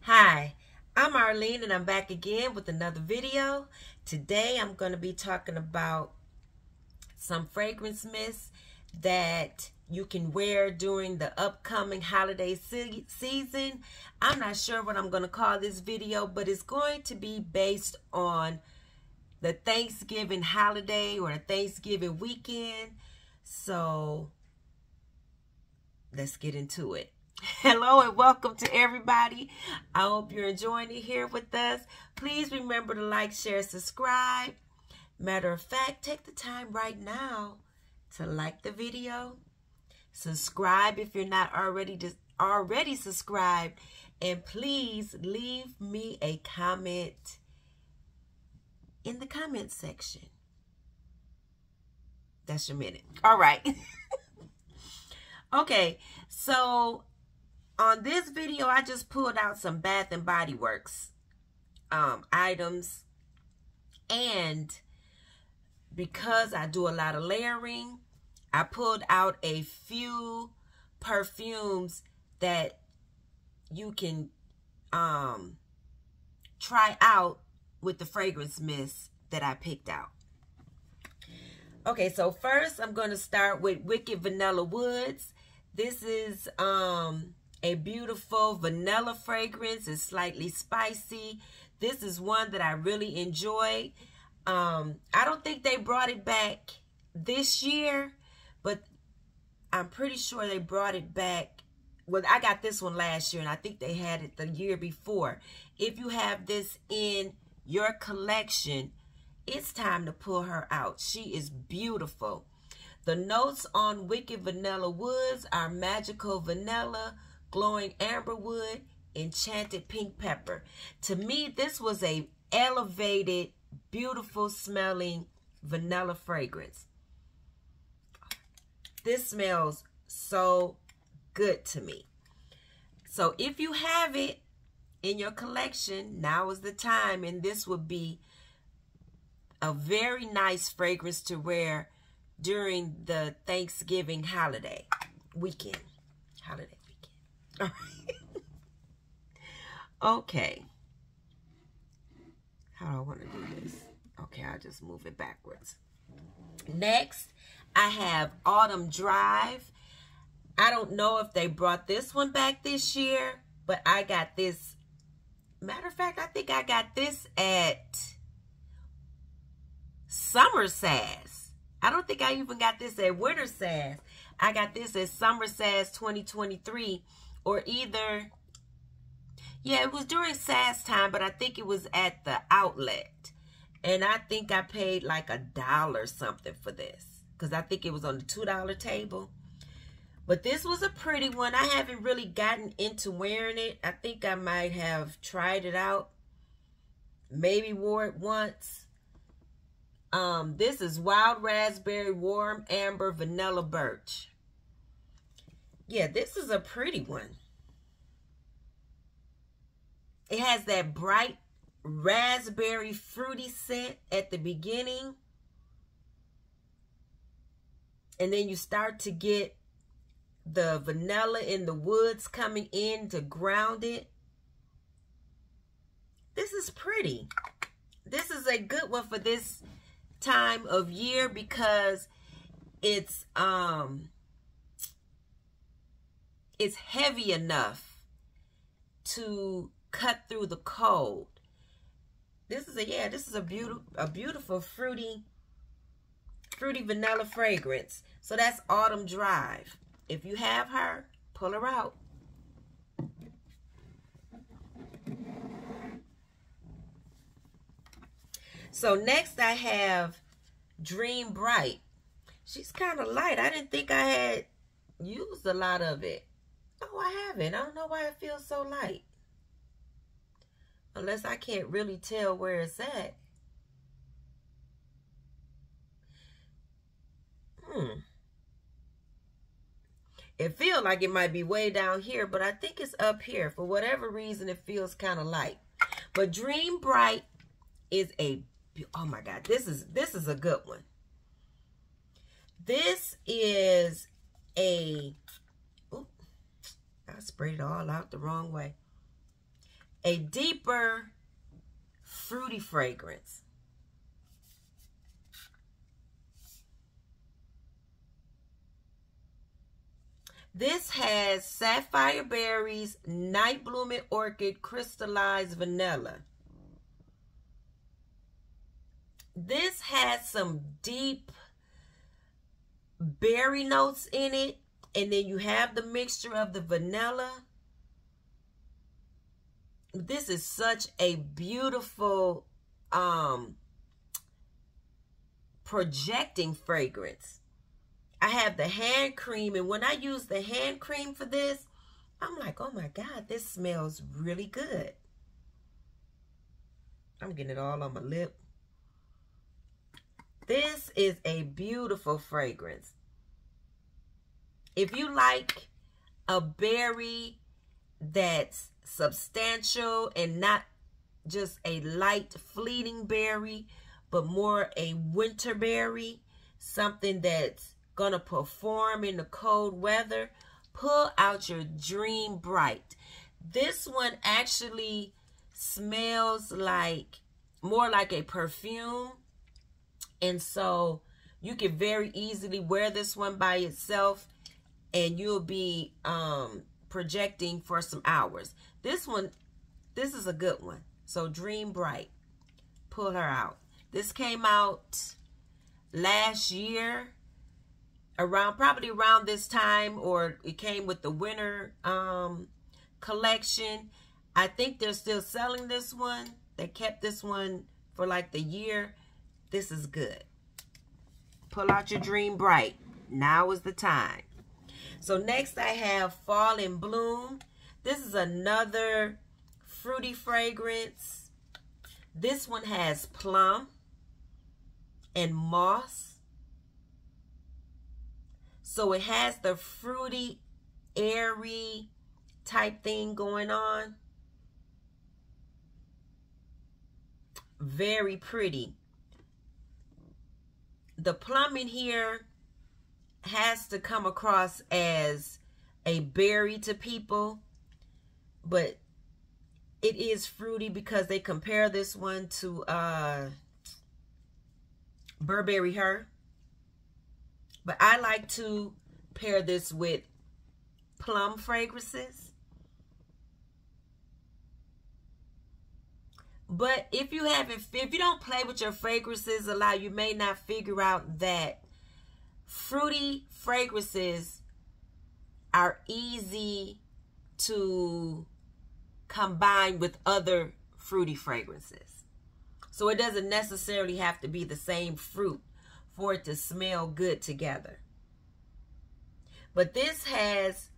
Hi, I'm Arlene and I'm back again with another video. Today I'm going to be talking about some fragrance mists that you can wear during the upcoming holiday season. I'm not sure what I'm going to call this video, but it's going to be based on the Thanksgiving holiday or the Thanksgiving weekend. So let's get into it. Hello and welcome to everybody. I hope you're enjoying it here with us. Please remember to like, share, subscribe. Matter of fact, take the time right now to like the video, subscribe if you're not already subscribed, and please leave me a comment in the comment section. That's your minute. All right. Okay, so on this video, I just pulled out some Bath and Body Works items, and because I do a lot of layering, I pulled out a few perfumes that you can try out with the fragrance mist that I picked out. Okay, so first I'm going to start with Wicked Vanilla Woods. This is a beautiful vanilla fragrance. It's slightly spicy. This is one that I really enjoyed. I don't think they brought it back this year, but I'm pretty sure they brought it back. Well, I got this one last year, and I think they had it the year before. If you have this in your collection, it's time to pull her out. She is beautiful. The notes on Wicked Vanilla Woods are magical vanilla, glowing amberwood, enchanted pink pepper. To me, this was a elevated, beautiful smelling vanilla fragrance. This smells so good to me. So if you have it in your collection, now is the time, and this would be a very nice fragrance to wear during the Thanksgiving holiday weekend. All right. Okay. How do I want to do this? Okay, I'll just move it backwards. Next, I have Autumn Drive. I don't know if they brought this one back this year, but I got this. Matter of fact, I think I got this at Summer Sass. I don't think I even got this at Winter Sass. I got this at Summer Sass 2023, or either, yeah, it was during Sass time, but I think it was at the outlet. And I think I paid like $1 something for this, because I think it was on the $2 table. But this was a pretty one. I haven't really gotten into wearing it. I think I might have tried it out. Maybe wore it once. This is Wild Raspberry, Warm Amber, Vanilla Birch. Yeah, this is a pretty one. It has that bright raspberry fruity scent at the beginning. And then you start to get the vanilla in the woods coming in to ground it. This is pretty. This is a good one for this time of year because it's heavy enough to cut through the cold. This is a beautiful fruity vanilla fragrance. So that's Autumn Drive. If you have her, pull her out. So next I have Dream Bright. She's kind of light. I didn't think I had used a lot of it. Oh, I haven't. I don't know why it feels so light. Unless I can't really tell where it's at. It feels like it might be way down here, but I think it's up here. For whatever reason, it feels kind of light. But Dream Bright is a, oh my God, this is a good one. This is a, I sprayed it all out the wrong way. a deeper fruity fragrance. This has sapphire berries, night blooming orchid, crystallized vanilla. This has some deep berry notes in it, and then you have the mixture of the vanilla. This is such a beautiful projecting fragrance. I have the hand cream, and when I use the hand cream for this, I'm like, oh my God, this smells really good. I'm getting it all on my lip. This is a beautiful fragrance. If you like a berry that's substantial and not just a light fleeting berry, but more a winter berry, something that's gonna perform in the cold weather, pull out your Dream Bright. This one actually smells like more like a perfume, and so you can very easily wear this one by itself and you'll be projecting for some hours. This is a good one. So Dream Bright, pull her out. This came out last year, probably around this time, or it came with the winter collection. I think they're still selling this one. They kept this one for like the year. This is good. Pull out your Dream Bright. Now is the time. So next I have Fall in Bloom. This is another fruity fragrance. This one has plum and moss. So it has the fruity, airy type thing going on. Very pretty. The plum in here has to come across as a berry to people, but it is fruity because they compare this one to Burberry Her. But I like to pair this with plum fragrances. But if you don't play with your fragrances a lot, you may not figure out that fruity fragrances are easy to combine with other fruity fragrances. So it doesn't necessarily have to be the same fruit for it to smell good together. But this has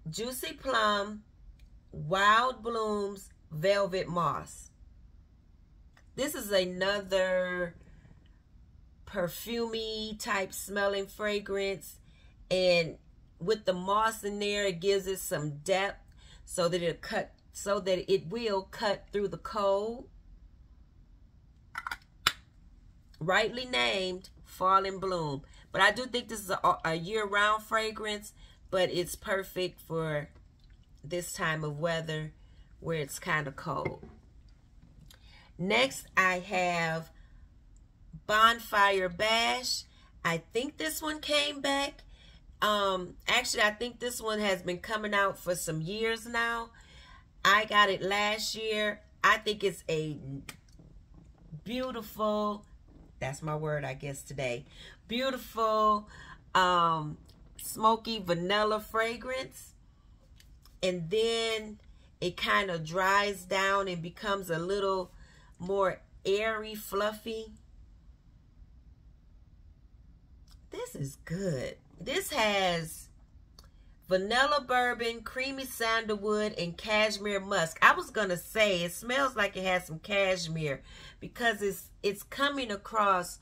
juicy plum, wild blooms, velvet moss. This is another perfumey type smelling fragrance, and with the moss in there, it gives it some depth so that it will cut through the cold. Rightly named Fall in Bloom. But I do think this is a year-round fragrance, but it's perfect for this time of weather where it's kind of cold. Next, I have Bonfire Bash. I think this one came back. Actually, I think this one has been coming out for some years now. I got it last year. I think it's a beautiful, that's my word, I guess, today. Beautiful, smoky vanilla fragrance. And then it kind of dries down and becomes a little more airy, fluffy. This is good. This has vanilla bourbon, creamy sandalwood, and cashmere musk. I was gonna say it smells like it has some cashmere because it's coming across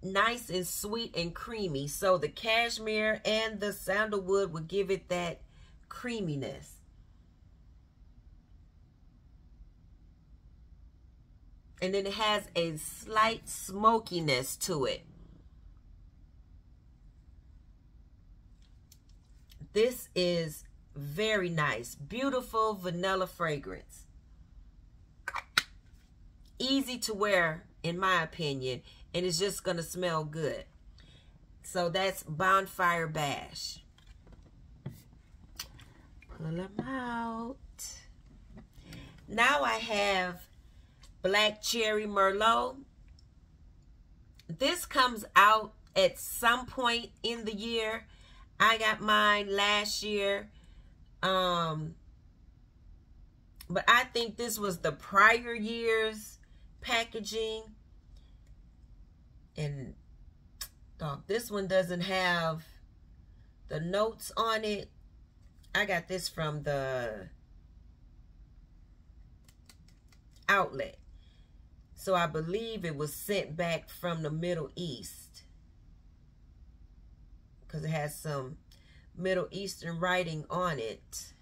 nice and sweet and creamy. So the cashmere and the sandalwood would give it that creaminess. And then it has a slight smokiness to it. This is very nice. Beautiful vanilla fragrance. easy to wear, in my opinion, and it's just going to smell good. So that's Bonfire Bash. Pull them out. Now I have Black Cherry Merlot. This comes out at some point in the year. I got mine last year. But I think this was the prior year's packaging. And this one doesn't have the notes on it. I got this from the outlet. So I believe it was sent back from the Middle East, because it has some Middle Eastern writing on it.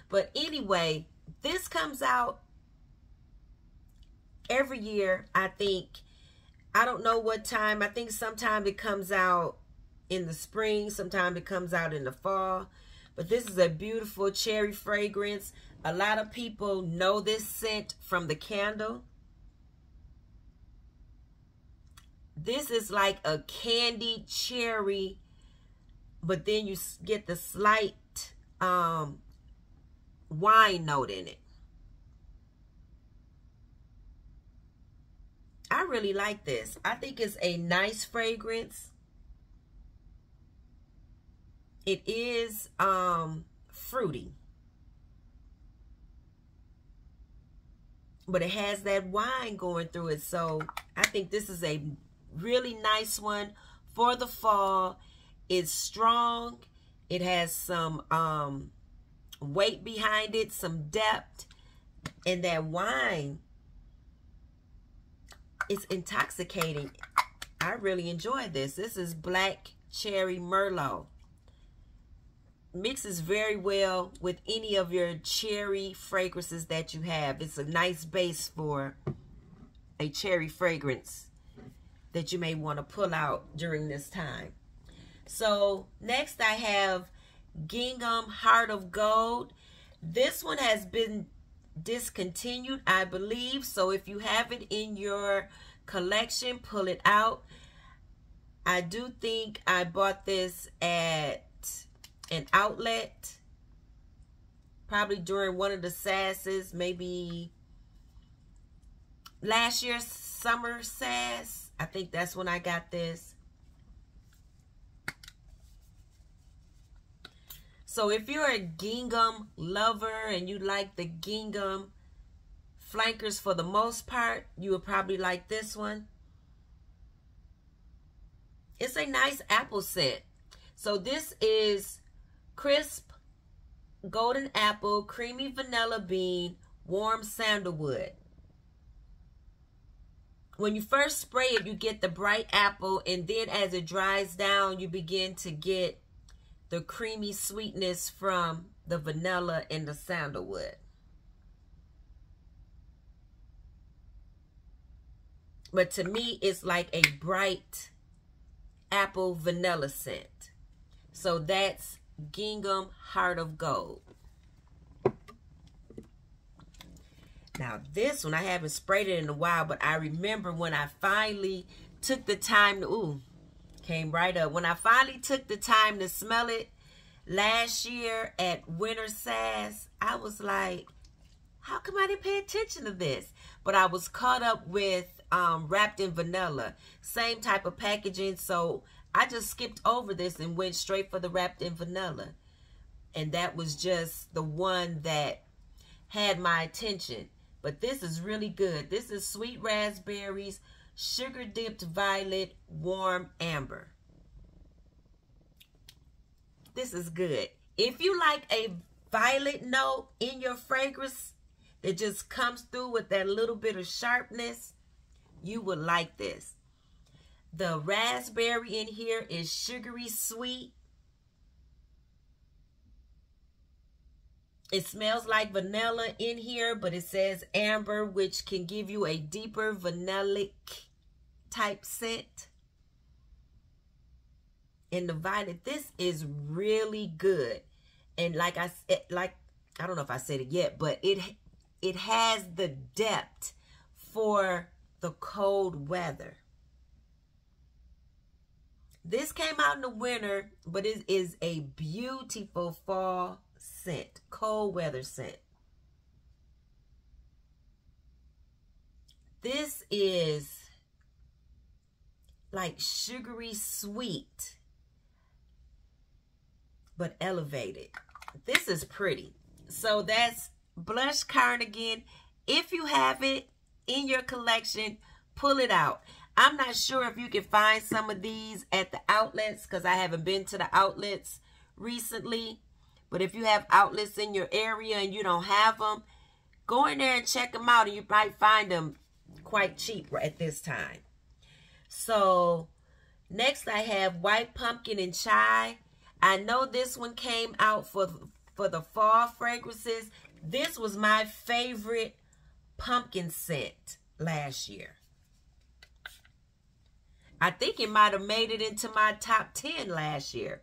But anyway, this comes out every year, I think. I don't know what time. I think sometime it comes out in the spring, sometime it comes out in the fall. But this is a beautiful cherry fragrance. A lot of people know this scent from the candle. This is like a candied cherry, but then you get the slight wine note in it. I really like this. I think it's a nice fragrance. It is fruity, but it has that wine going through it. So I think this is a really nice one for the fall. It's strong. It has some weight behind it, some depth, and that wine is intoxicating. I really enjoy this. This is Black Cherry Merlot. Mixes very well with any of your cherry fragrances that you have. It's a nice base for a cherry fragrance that you may want to pull out during this time. So next I have Gingham Heart of Gold. This one has been discontinued, I believe. So if you have it in your collection, pull it out. I do think I bought this at an outlet, probably during one of the SASs, maybe last year's summer SAS. I think that's when I got this. So if you're a Gingham lover and you like the Gingham flankers for the most part, you would probably like this one. It's a nice apple scent. So this is crisp golden apple, creamy vanilla bean, warm sandalwood. When you first spray it, you get the bright apple, and then as it dries down, you begin to get the creamy sweetness from the vanilla and the sandalwood. But to me, it's like a bright apple vanilla scent. So that's Gingham Heart of Gold. Now this one, I haven't sprayed it in a while, but I remember when I finally took the time to, came right up. When I finally took the time to smell it last year at Winter SAS, I was like, how come I didn't pay attention to this? But I was caught up with Wrapped in Vanilla. Same type of packaging, so I just skipped over this and went straight for the Wrapped in Vanilla. And that was just the one that had my attention. But this is really good. This is sweet raspberries, sugar dipped violet, warm amber. This is good. If you like a violet note in your fragrance that just comes through with that little bit of sharpness, you would like this. The raspberry in here is sugary sweet. It smells like vanilla in here, but it says amber, which can give you a deeper vanillic type scent. And the violet, this is really good. And like I don't know if I said it yet, but it has the depth for the cold weather. This came out in the winter, but it is a beautiful fall scent, cold weather scent. This is like sugary sweet, but elevated. This is pretty. So that's Blush Cardigan. If you have it in your collection, pull it out. I'm not sure if you can find some of these at the outlets because I haven't been to the outlets recently. But if you have outlets in your area and you don't have them, go in there and check them out, and you might find them quite cheap at this time. So next I have White Pumpkin and Chai. I know this one came out for the fall fragrances. This was my favorite pumpkin scent last year. I think it might have made it into my top 10 last year.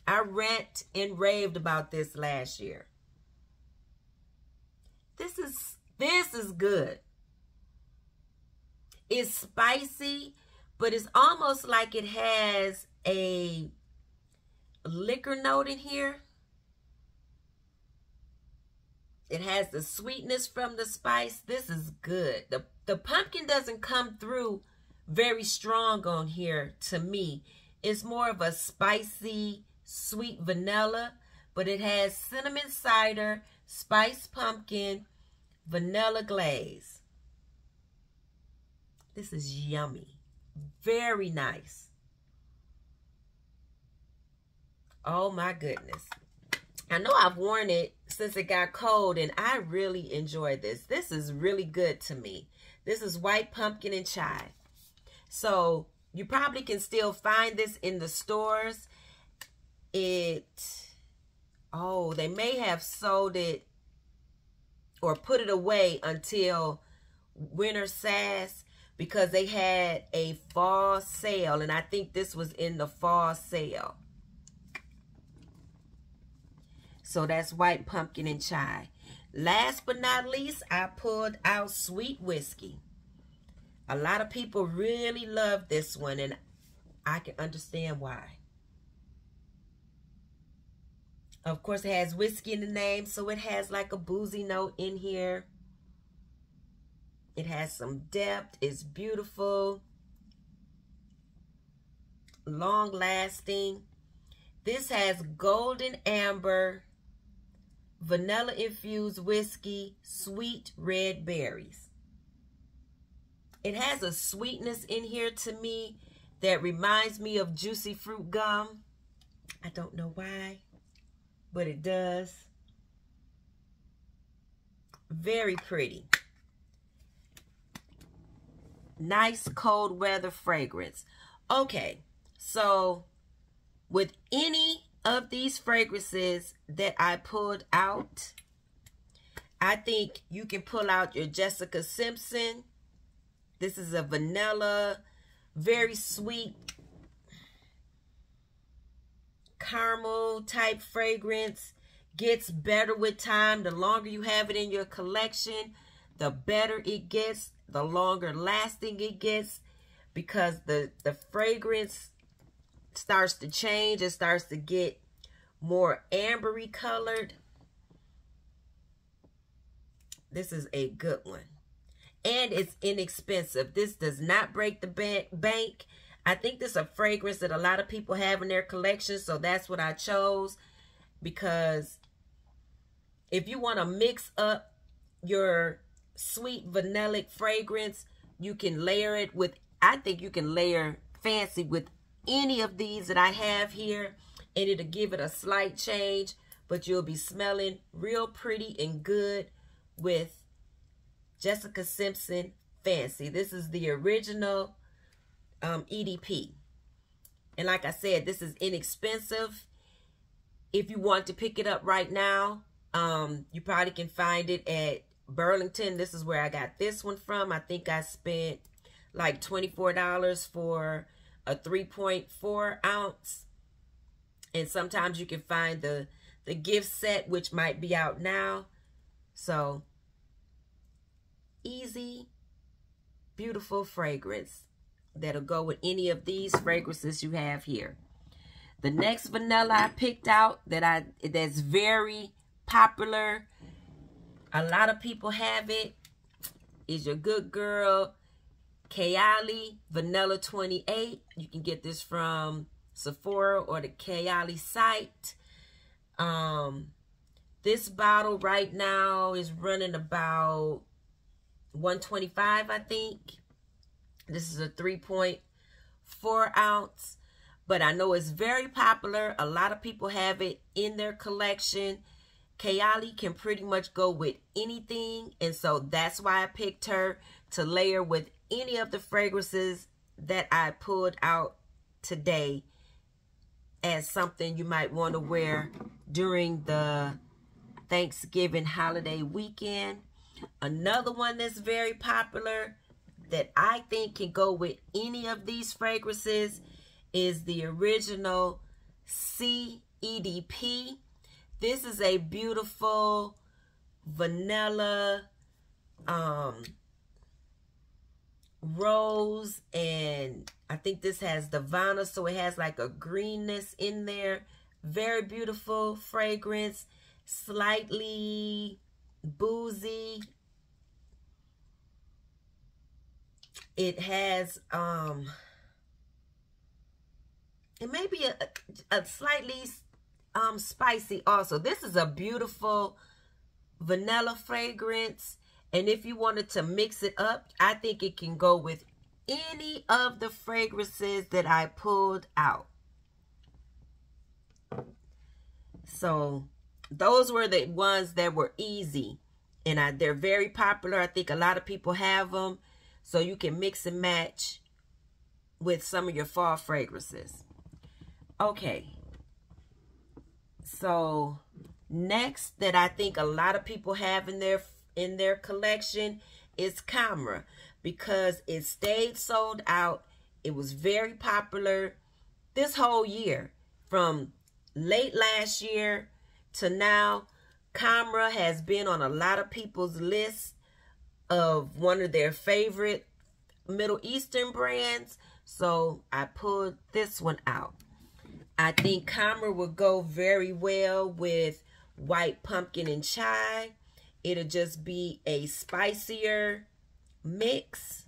I rant and raved about this last year. This is good. It's spicy, but it's almost like it has a liquor note in here. It has the sweetness from the spice. This is good. The pumpkin doesn't come through very strong on here to me. It's more of a spicy, sweet vanilla, but it has cinnamon cider, spiced pumpkin, vanilla glaze. This is yummy. Very nice. Oh my goodness. I know I've worn it since it got cold, and I really enjoyed this. This is really good to me. This is White Pumpkin and Chai. So you probably can still find this in the stores. They may have sold it or put it away until winter sass because they had a fall sale, and I think this was in the fall sale. So that's White Pumpkin and Chai. Last but not least, I pulled out Sweet Whiskey. A lot of people really love this one, and I can understand why. Of course, it has whiskey in the name, so it has like a boozy note in here. It has some depth. It's beautiful. Long lasting. This has golden amber, vanilla infused whiskey, sweet red berries. It has a sweetness in here to me that reminds me of juicy fruit gum. I don't know why, but it does. Very pretty. Nice cold weather fragrance. Okay, so with any of these fragrances that I pulled out, I think you can pull out your Jessica Simpson. This is a vanilla, very sweet caramel type fragrance. Gets better with time. The longer you have it in your collection, the better it gets, the longer lasting it gets, because the fragrance starts to change. It starts to get more ambery colored. This is a good one. And it's inexpensive. This does not break the bank. I think this is a fragrance that a lot of people have in their collection, so that's what I chose. Because if you want to mix up your sweet vanillic fragrance, you can layer it with, I think you can layer fancy with any of these that I have here, and it'll give it a slight change, but you'll be smelling real pretty and good with Jessica Simpson Fancy. This is the original EDP. And like I said, this is inexpensive. If you want to pick it up right now, you probably can find it at Burlington. This is where I got this one from. I think I spent like $24 for a 3.4 ounce. And sometimes you can find the gift set, which might be out now. So easy beautiful fragrance that'll go with any of these fragrances you have here. The next vanilla I picked out that's very popular, a lot of people have it, is your good girl Kalei Vanilla 28. You can get this from Sephora or the Kalei site. This bottle right now is running about $125, I think. This is a 3.4 ounce, but I know it's very popular. A lot of people have it in their collection. Kalei can pretty much go with anything, and so that's why I picked her to layer with any of the fragrances that I pulled out today as something you might want to wear during the Thanksgiving holiday weekend. Another one that's very popular that I think can go with any of these fragrances is the original EDP. This is a beautiful vanilla, rose, and I think this has Divana, so it has like a greenness in there. Very beautiful fragrance, slightly boozy. It has it may be a slightly spicy also. This is a beautiful vanilla fragrance, and if you wanted to mix it up, I think it can go with any of the fragrances that I pulled out. So those were the ones that were easy, and they're very popular. I think a lot of people have them, so you can mix and match with some of your fall fragrances. Okay, so next that I think a lot of people have in their collection is Khamrah, because it stayed sold out. It was very popular this whole year. From late last year to now, Khamrah has been on a lot of people's list of one of their favorite Middle Eastern brands. So I pulled this one out. I think Khamrah would go very well with white pumpkin and chai. It'll just be a spicier mix.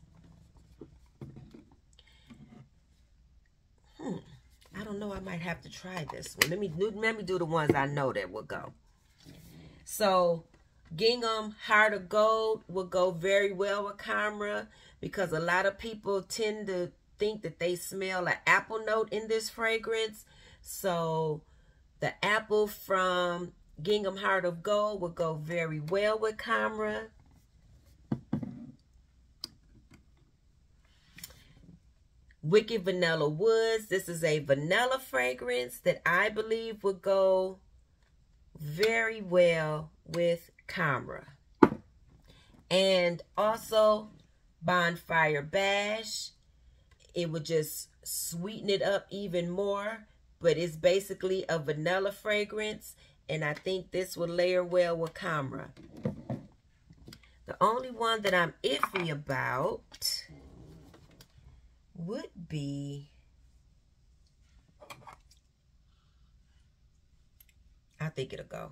I don't know. I might have to try this one. Let me do the ones I know that will go. So Gingham Heart of Gold will go very well with Khamrah, because a lot of people tend to think that they smell an apple note in this fragrance. So the apple from Gingham Heart of Gold will go very well with Khamrah. Wicked Vanilla Woods. This is a vanilla fragrance that I believe would go very well with Khamrah. And also Bonfire Bash. It would just sweeten it up even more, but it's basically a vanilla fragrance, and I think this will layer well with Khamrah. The only one that I'm iffy about would be, I think it'll go.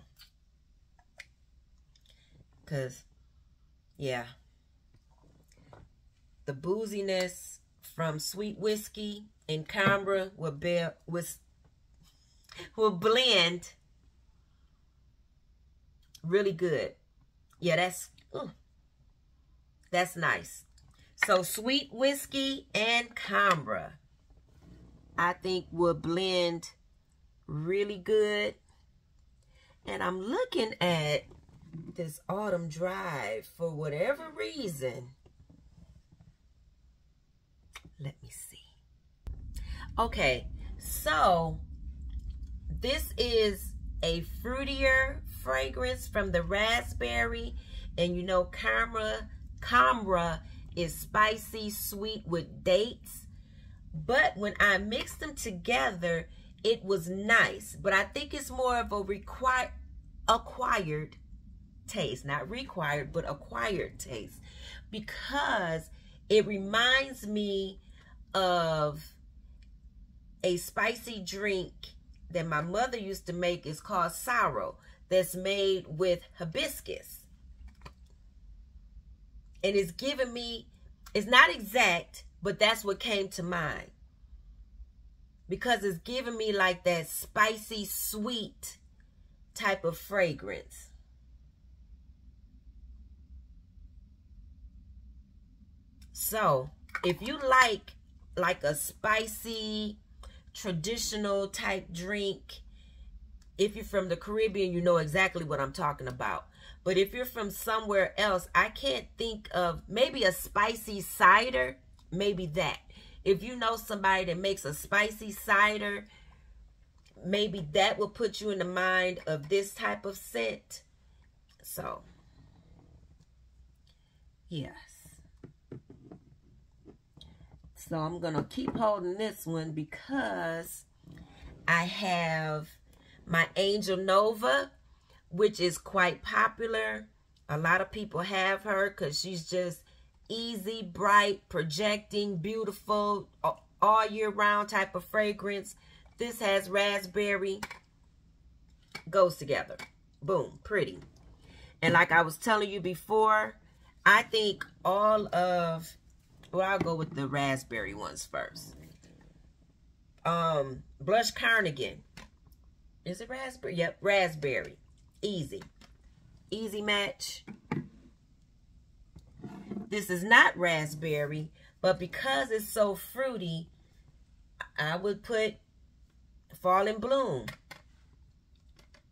Because, yeah, the booziness from Sweet Whiskey and Khamrah will blend really good. Yeah, that's nice. So Sweet Whiskey and Khamrah, I think, will blend really good. And I'm looking at this Autumn Drive for whatever reason. Let me see. Okay, so this is a fruitier fragrance from the raspberry, and you know Khamrah is spicy sweet with dates, but when I mixed them together, it was nice. But I think it's more of a acquired taste, not required, but acquired taste, because It reminds me of a spicy drink that my mother used to make. It's called Sorrow, that's made with hibiscus. And it's giving me, it's not exact, but that's what came to mind. Because it's giving me like that spicy, sweet type of fragrance. So, if you like a spicy, traditional type drink, if you're from the Caribbean, you know exactly what I'm talking about. But if you're from somewhere else, I can't think of, maybe a spicy cider, maybe that. If you know somebody that makes a spicy cider, maybe that will put you in the mind of this type of scent. So, yes. So I'm going to keep holding this one because I have my Angel Nova, which is quite popular. A lot of people have her because she's just easy, bright, projecting, beautiful, all year round type of fragrance. This has raspberry. Goes together. Boom. Pretty. And like I was telling you before, I think all of... Well, I'll go with the raspberry ones first. Blush Cardigan. Is it raspberry? Yep, raspberry. Easy. Easy match. This is not raspberry, but because it's so fruity, I would put Fall in Bloom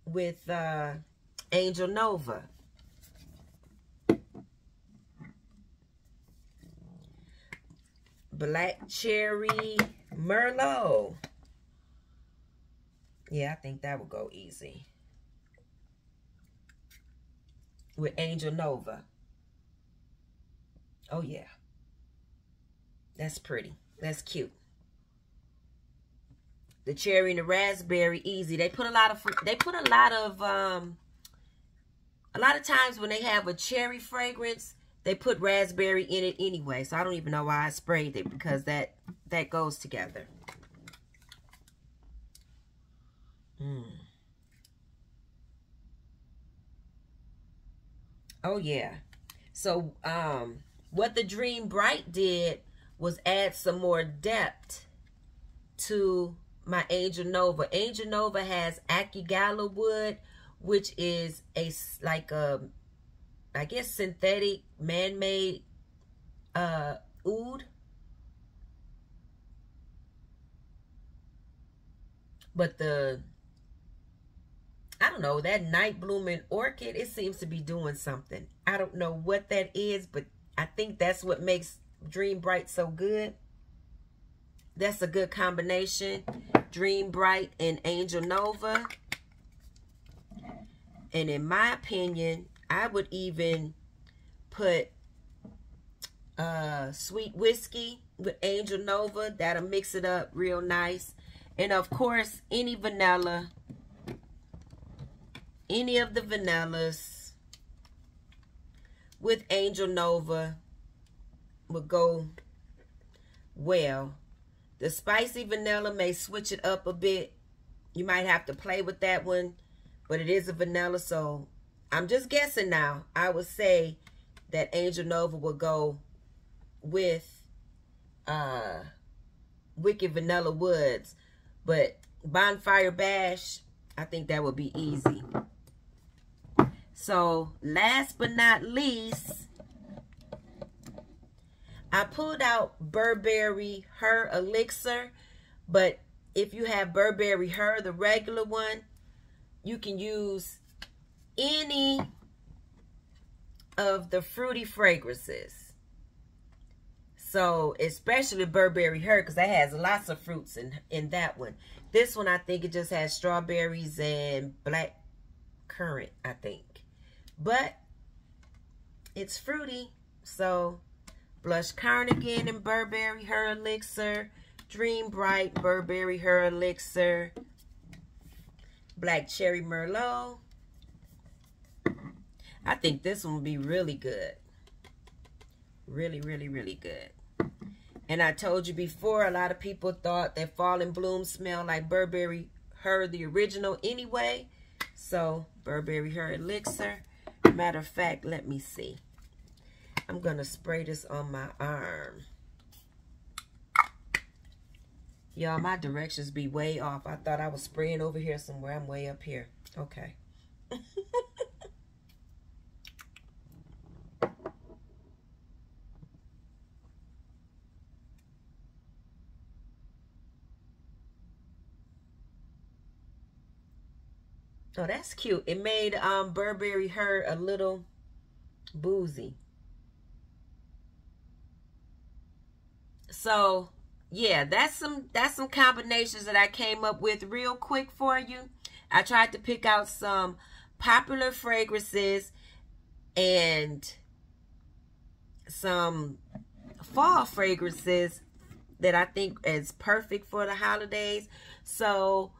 with Angel Nova. Black Cherry Merlot. Yeah, I think that would go easy with Angel Nova. Oh yeah, that's pretty. That's cute. The cherry and the raspberry, easy. They put a lot of a lot of times when they have a cherry fragrance, they put raspberry in it anyway. So I don't even know why I sprayed it, because that goes together. Oh yeah. So what the Dream Bright did was add some more depth to my Angel Nova. Angel Nova has Akigala wood, which is like a, I guess, synthetic, man-made oud. But I don't know, that night blooming orchid, it seems to be doing something. I don't know what that is, but I think that's what makes Dream Bright so good. That's a good combination. Dream Bright and Angel Nova. And in my opinion, I would even put sweet whiskey with Angel Nova. That'll mix it up real nice. And of course, any vanilla, any of the vanillas with Angel Nova would go well. The spicy vanilla may switch it up a bit. You might have to play with that one, but it is a vanilla, so I'm just guessing now. I would say that Angel Nova will go with Wicked Vanilla Woods, but Bonfire Bash, I think that would be easy. So last but not least, I pulled out Burberry Her Elixir, but if you have Burberry Her, the regular one, you can use any of the fruity fragrances. So especially Burberry Her, because that has lots of fruits in that one. This one, I think it just has strawberries and black currant, I think. But it's fruity. So Blush Cardigan and Burberry Her Elixir. Dream Bright, Burberry Her Elixir. Black Cherry Merlot. I think this one will be really good. Really, really, really good. And I told you before, a lot of people thought that Fall and Bloom smelled like Burberry Her, the original anyway. So, Burberry Her Elixir. Matter of fact, let me see. I'm going to spray this on my arm. Y'all, my directions be way off. I thought I was spraying over here somewhere. I'm way up here. Okay. Oh, that's cute. It made Burberry Her a little boozy. So, yeah, that's some combinations that I came up with real quick for you. I tried to pick out some popular fragrances and some fall fragrances that I think is perfect for the holidays. So,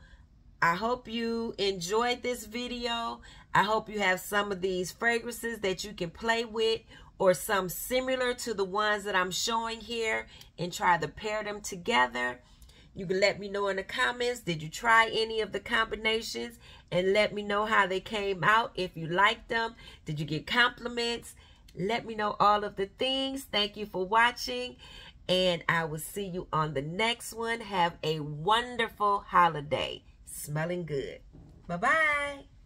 I hope you enjoyed this video. I hope you have some of these fragrances that you can play with, or some similar to the ones that I'm showing here, and try to pair them together. You can let me know in the comments, did you try any of the combinations? And let me know how they came out, if you liked them. Did you get compliments? Let me know all of the things. Thank you for watching, and I will see you on the next one. Have a wonderful holiday. Smelling good. Bye-bye.